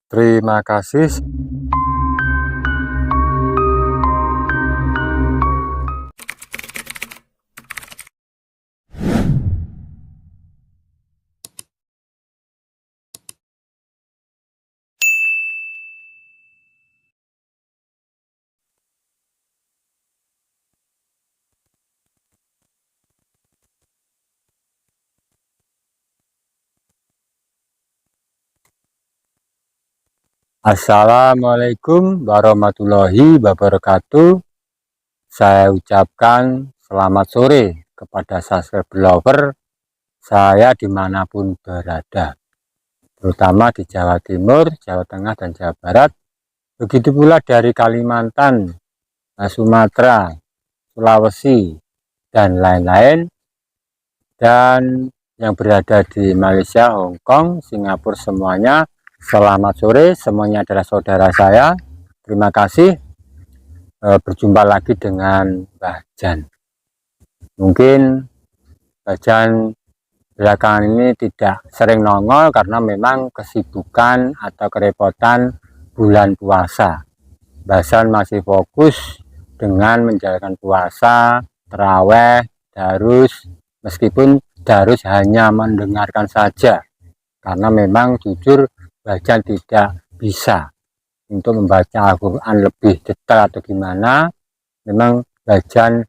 Terima kasih. Assalamualaikum warahmatullahi wabarakatuh. Saya ucapkan selamat sore kepada subscriber lover saya dimanapun berada, terutama di Jawa Timur, Jawa Tengah, dan Jawa Barat. Begitu pula dari Kalimantan, Sumatera, Sulawesi, dan lain-lain. Dan yang berada di Malaysia, Hong Kong, Singapura, semuanya selamat sore. Semuanya adalah saudara saya. Terima kasih. Berjumpa lagi dengan Mbah Jan. Mungkin Mbah Jan belakangan ini tidak sering nongol karena memang kesibukan atau kerepotan bulan puasa. Mbah Jan masih fokus dengan menjalankan puasa, taraweh, darus, meskipun darus hanya mendengarkan saja, karena memang jujur Mbah Jan tidak bisa untuk membaca Al-Quran lebih detail atau gimana. Memang Mbah Jan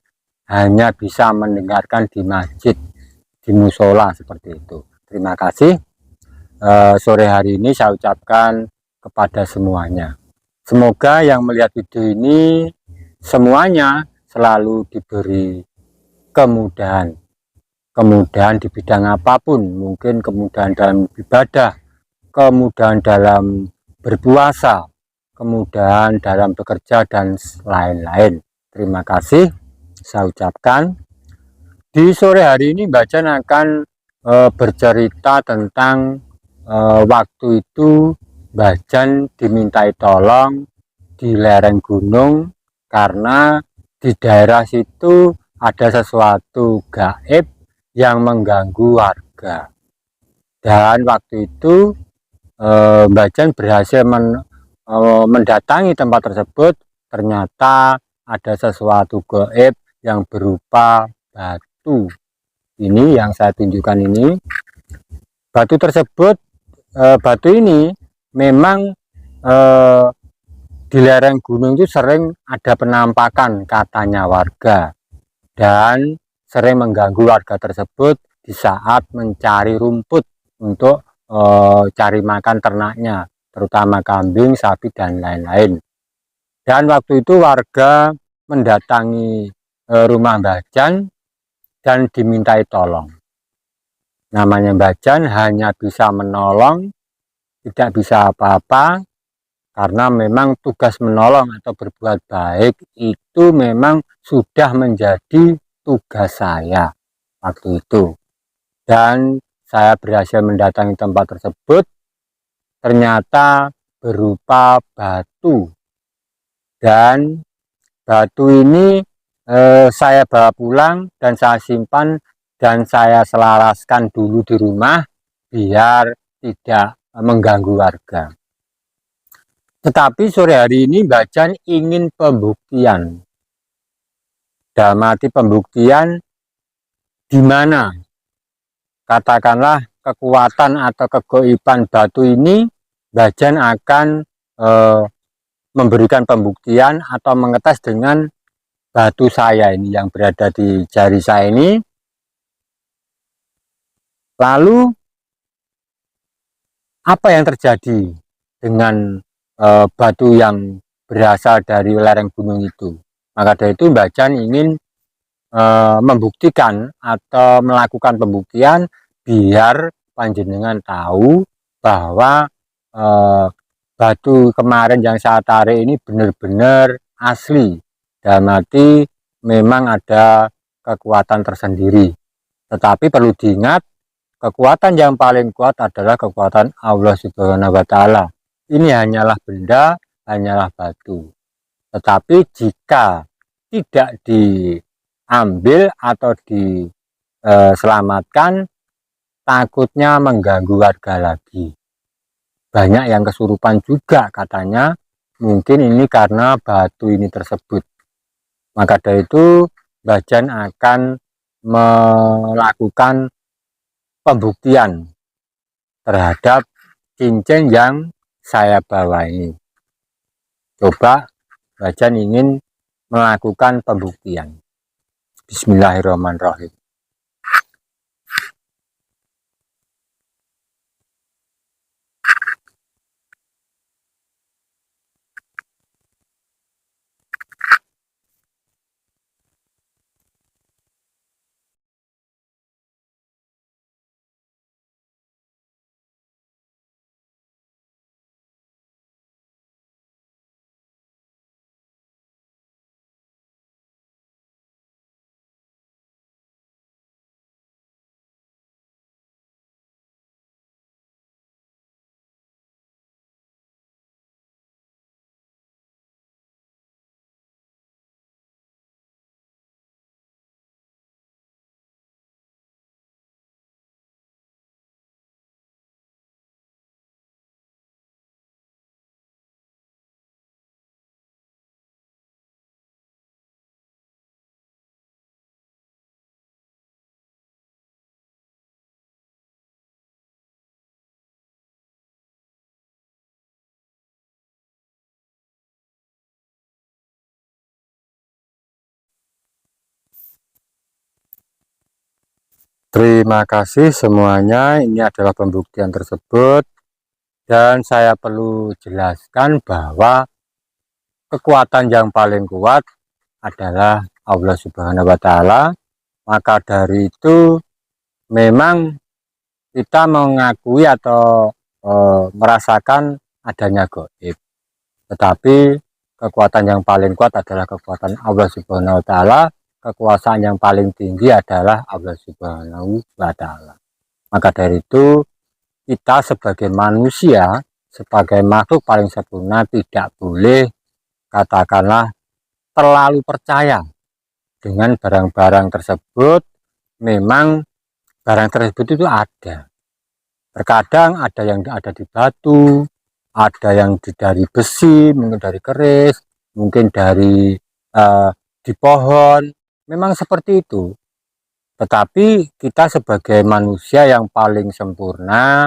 hanya bisa mendengarkan di masjid, di musola, seperti itu. Terima kasih. Sore hari ini saya ucapkan kepada semuanya, semoga yang melihat video ini semuanya selalu diberi kemudahan di bidang apapun, mungkin kemudahan dalam ibadah, kemudahan dalam berpuasa, kemudahan dalam bekerja, dan lain-lain. Terima kasih saya ucapkan. Di sore hari ini Mbah Jan akan bercerita tentang waktu itu Mbah Jan dimintai tolong di lereng gunung karena di daerah situ ada sesuatu gaib yang mengganggu warga. Dan waktu itu Mbah Jan berhasil mendatangi tempat tersebut. Ternyata ada sesuatu gaib yang berupa batu. Ini yang saya tunjukkan ini. Batu tersebut, batu ini memang di lereng gunung itu sering ada penampakan katanya warga, dan sering mengganggu warga tersebut di saat mencari rumput untuk cari makan ternaknya, terutama kambing, sapi, dan lain-lain. Dan waktu itu warga mendatangi rumah Mbah Jan dan dimintai tolong. Namanya Mbah Jan hanya bisa menolong, tidak bisa apa-apa, karena memang tugas menolong atau berbuat baik itu memang sudah menjadi tugas saya waktu itu. Dan saya berhasil mendatangi tempat tersebut, ternyata berupa batu. Dan batu ini saya bawa pulang dan saya simpan dan saya selaraskan dulu di rumah biar tidak mengganggu warga. Tetapi sore hari ini Mbah Jan ingin pembuktian. Dalam arti pembuktian di mana katakanlah kekuatan atau kegaiban batu ini, Mbah Jan akan memberikan pembuktian atau mengetes dengan batu saya ini yang berada di jari saya ini. Lalu apa yang terjadi dengan batu yang berasal dari lereng gunung itu? Maka dari itu Mbah Jan ingin membuktikan atau melakukan pembuktian biar panjenengan tahu bahwa batu kemarin yang saya tarik ini benar-benar asli, dalam arti memang ada kekuatan tersendiri. Tetapi perlu diingat, kekuatan yang paling kuat adalah kekuatan Allah Subhanahu wa Ta'ala. Ini hanyalah benda, hanyalah batu. Tetapi jika tidak diambil atau diselamatkan, takutnya mengganggu warga lagi. banyak yang kesurupan juga katanya. Mungkin ini karena batu ini tersebut. Maka dari itu Mbah Jan akan melakukan pembuktian terhadap cincin yang saya bawa ini. Coba Mbah Jan ingin melakukan pembuktian. Bismillahirrahmanirrahim. Terima kasih semuanya. Ini adalah pembuktian tersebut, dan saya perlu jelaskan bahwa kekuatan yang paling kuat adalah Allah Subhanahu wa Ta'ala. Maka dari itu, memang kita mengakui atau merasakan adanya gaib, tetapi kekuatan yang paling kuat adalah kekuatan Allah Subhanahu wa Ta'ala. Kekuasaan yang paling tinggi adalah Allah Subhanahu wa Ta'ala. Maka dari itu, kita sebagai manusia, sebagai makhluk paling sempurna, tidak boleh katakanlah terlalu percaya dengan barang-barang tersebut. Memang barang tersebut itu ada. Terkadang ada yang ada di batu, ada yang dari besi, mungkin dari keris, mungkin dari di pohon. Memang seperti itu. Tetapi kita sebagai manusia yang paling sempurna,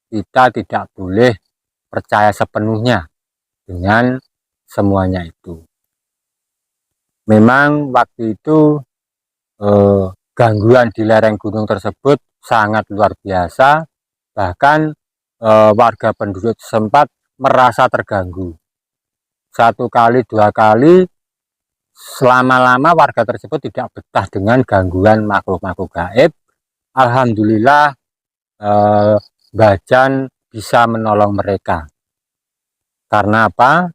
kita tidak boleh percaya sepenuhnya dengan semuanya itu. Memang waktu itu gangguan di lereng gunung tersebut sangat luar biasa. Bahkan warga penduduk setempat merasa terganggu. 1 kali 2 kali, selama-lama warga tersebut tidak betah dengan gangguan makhluk-makhluk gaib. Alhamdulillah Mbah Jan bisa menolong mereka. Karena apa?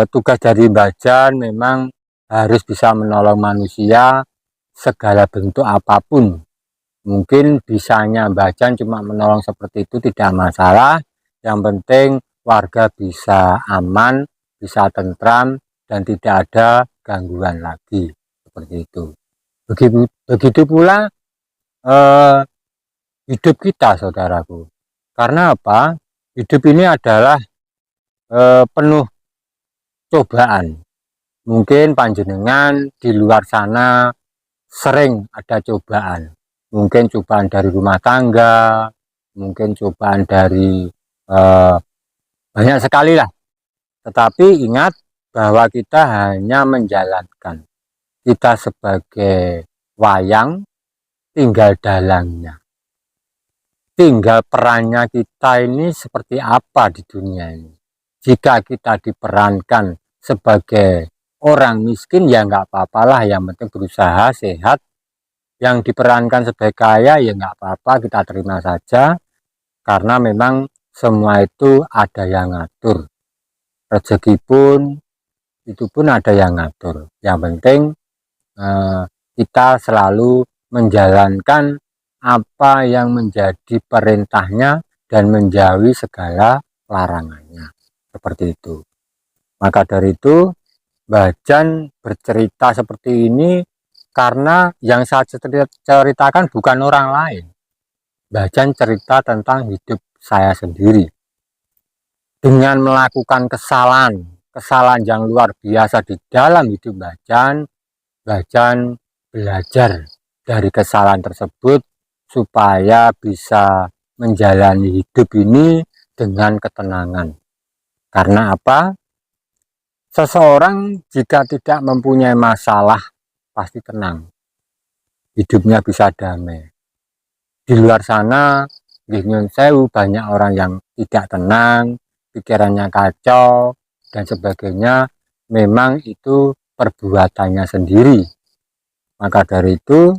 Tugas dari Mbah Jan memang harus bisa menolong manusia segala bentuk apapun. Mungkin bisanya Mbah Jan cuma menolong seperti itu tidak masalah. Yang penting warga bisa aman, bisa tentram, dan tidak ada gangguan lagi. Seperti itu. Begitu pula hidup kita, saudaraku. Karena apa? Hidup ini adalah penuh cobaan. Mungkin panjenengan di luar sana sering ada cobaan. Mungkin cobaan dari rumah tangga, mungkin cobaan dari banyak sekali lah. Tetapi ingat bahwa kita hanya menjalankan. Kita sebagai wayang tinggal dalangnya. Tinggal perannya kita ini seperti apa di dunia ini. Jika kita diperankan sebagai orang miskin, ya nggak apa-apalah, yang penting berusaha sehat. Yang diperankan sebagai kaya, ya nggak apa-apa, kita terima saja. Karena memang semua itu ada yang ngatur. Rezeki pun, itu pun ada yang ngatur. Yang penting kita selalu menjalankan apa yang menjadi perintahnya dan menjauhi segala larangannya. Seperti itu. Maka dari itu, Mbah Jan bercerita seperti ini karena yang saya ceritakan bukan orang lain. Mbah Jan cerita tentang hidup saya sendiri. dengan melakukan kesalahan yang luar biasa di dalam hidup Bajan belajar dari kesalahan tersebut supaya bisa menjalani hidup ini dengan ketenangan. Karena apa? Seseorang jika tidak mempunyai masalah pasti tenang, hidupnya bisa damai. Di luar sana, nyun sewu, banyak orang yang tidak tenang, pikirannya kacau, dan sebagainya. Memang itu perbuatannya sendiri. Maka dari itu,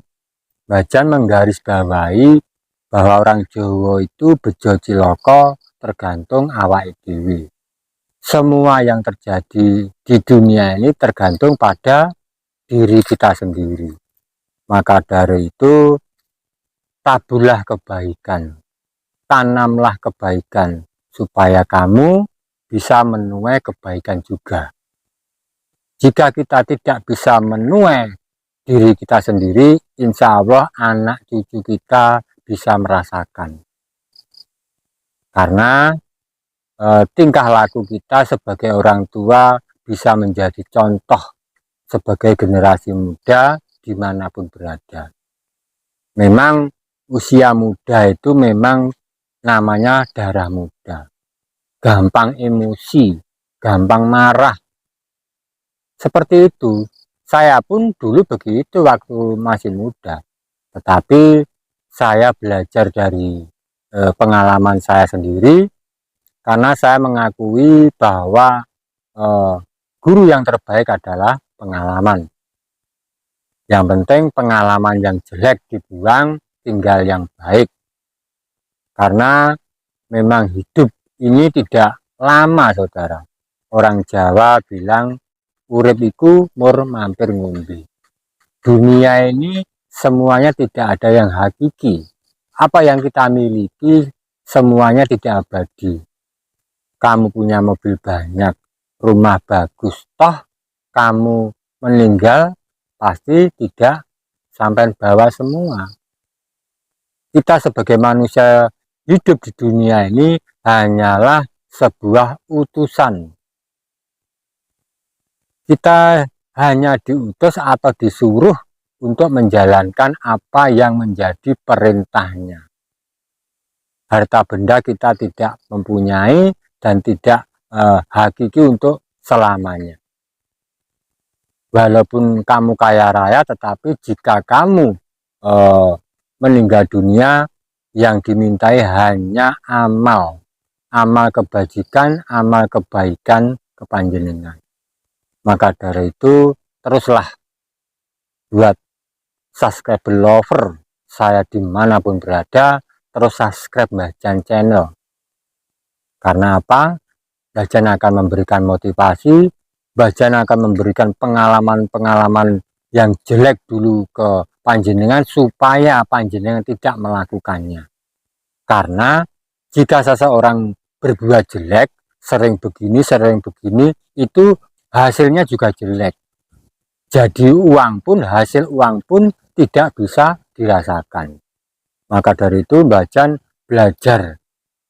Bajan menggarisbawahi bahwa orang Jawa itu bejo cilaka tergantung awake dhewe. Semua yang terjadi di dunia ini tergantung pada diri kita sendiri. Maka dari itu, taburlah kebaikan, tanamlah kebaikan, supaya kamu bisa menuai kebaikan juga. Jika kita tidak bisa menuai diri kita sendiri, insya Allah anak cucu kita bisa merasakan. Karena tingkah laku kita sebagai orang tua bisa menjadi contoh sebagai generasi muda dimanapun berada. Memang usia muda itu memang namanya darah muda, gampang emosi, gampang marah. Seperti itu, saya pun dulu begitu waktu masih muda. Tetapi saya belajar dari pengalaman saya sendiri, karena saya mengakui bahwa guru yang terbaik adalah pengalaman. Yang penting pengalaman yang jelek dibuang, tinggal yang baik. Karena memang hidup ini tidak lama, saudara. Orang Jawa bilang, urip iku mur mampir ngombe. Dunia ini semuanya tidak ada yang hakiki. Apa yang kita miliki semuanya tidak abadi. Kamu punya mobil banyak, rumah bagus, toh kamu meninggal pasti tidak sampai bawah semua. Kita sebagai manusia hidup di dunia ini hanyalah sebuah utusan. Kita hanya diutus atau disuruh untuk menjalankan apa yang menjadi perintahnya. Harta benda kita tidak mempunyai dan tidak hakiki untuk selamanya. Walaupun kamu kaya raya, tetapi jika kamu meninggal dunia, yang dimintai hanya amal kebajikan, amal kebaikan kepanjenengan. Maka dari itu, teruslah buat subscribe lover saya dimanapun berada, terus subscribe Bajan channel. Karena apa? Bajan akan memberikan motivasi, Bajan akan memberikan pengalaman-pengalaman yang jelek dulu ke panjenengan supaya panjenengan tidak melakukannya. Karena jika seseorang berbuat jelek, sering begini, itu hasilnya juga jelek. Jadi hasil uang pun tidak bisa dirasakan. Maka dari itu Bajan belajar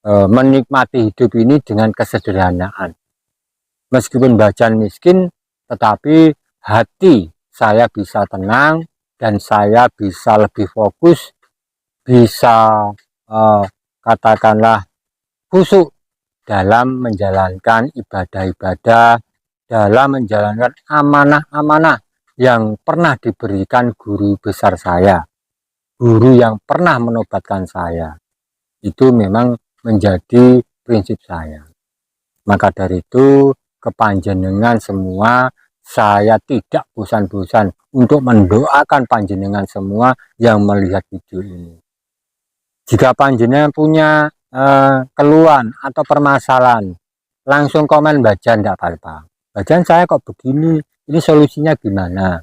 menikmati hidup ini dengan kesederhanaan. Meskipun Bajan miskin, tetapi hati saya bisa tenang dan saya bisa lebih fokus, bisa katakanlah khusyuk dalam menjalankan ibadah-ibadah, dalam menjalankan amanah-amanah yang pernah diberikan guru besar saya, guru yang pernah menobatkan saya. Itu memang menjadi prinsip saya. Maka dari itu, kepanjenengan semua, saya tidak bosan-bosan untuk mendoakan panjenengan semua yang melihat video ini. Jika panjenengan punya keluhan atau permasalahan, langsung komen Bajan, tidak apa-apa. Bajan saya kok begini, ini solusinya gimana?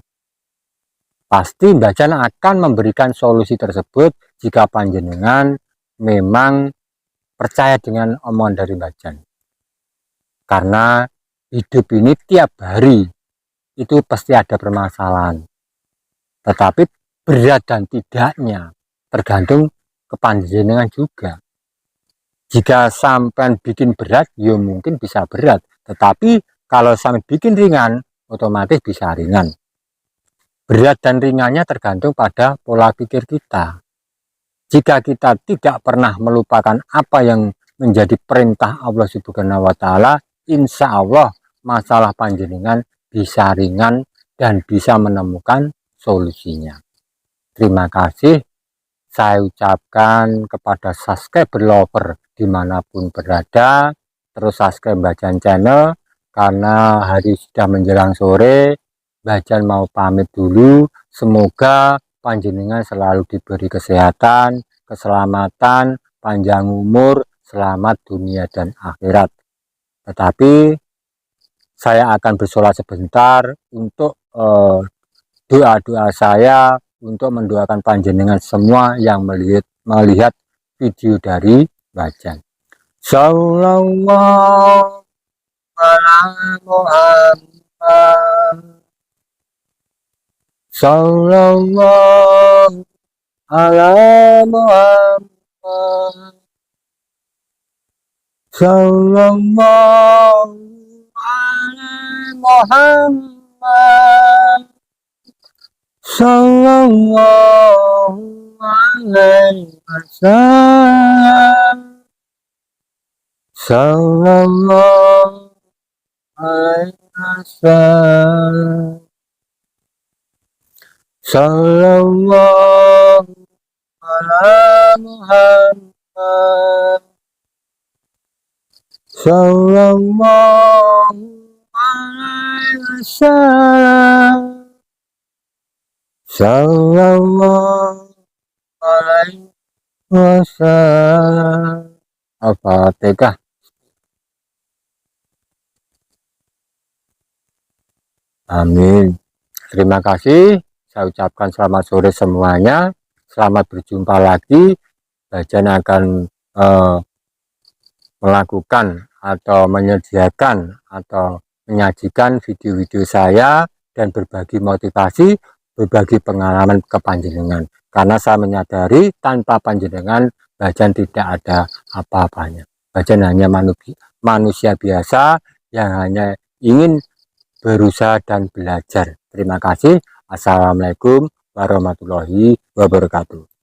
Pasti Bajan akan memberikan solusi tersebut jika panjenengan memang percaya dengan omongan dari Bajan. Karena hidup ini tiap hari itu pasti ada permasalahan. Tetapi berat dan tidaknya tergantung kepanjenengan juga. Jika sampai bikin berat, ya mungkin bisa berat. Tetapi kalau sampai bikin ringan, otomatis bisa ringan. Berat dan ringannya tergantung pada pola pikir kita. Jika kita tidak pernah melupakan apa yang menjadi perintah Allah Subhanahu wa Ta'ala, insya Allah masalah panjenengan bisa ringan dan bisa menemukan solusinya. Terima kasih. Saya ucapkan kepada subscriber lover dimanapun berada, terus subscribe Bajan channel, karena hari sudah menjelang sore. Bajan mau pamit dulu. Semoga panjenengan selalu diberi kesehatan, keselamatan, panjang umur, selamat dunia dan akhirat. Tetapi saya akan bersolat sebentar untuk doa-doa saya, untuk mendoakan panjenengan semua yang melihat video dari Bajan. Sallallahu ala Muhammad. Sallallahu ala Muhammad. Sallallahu ala Muhammad. Sallallahu alaihi wasallam. Sallallahu alaihi wasallam. Sallallahu ala Muhammad. Sallallahu alaihi wasallam. Sallallahu alaihi wasallam. Al-Fatihah. Amin. Terima kasih. Saya ucapkan selamat sore semuanya. Selamat berjumpa lagi. Bajan akan melakukan atau menyediakan atau menyajikan video-video saya dan berbagi motivasi, berbagi pengalaman ke panjenengan. Karena saya menyadari tanpa panjenengan Bajan tidak ada apa-apanya. Bajan hanya manusia biasa yang hanya ingin berusaha dan belajar. Terima kasih. Assalamualaikum warahmatullahi wabarakatuh.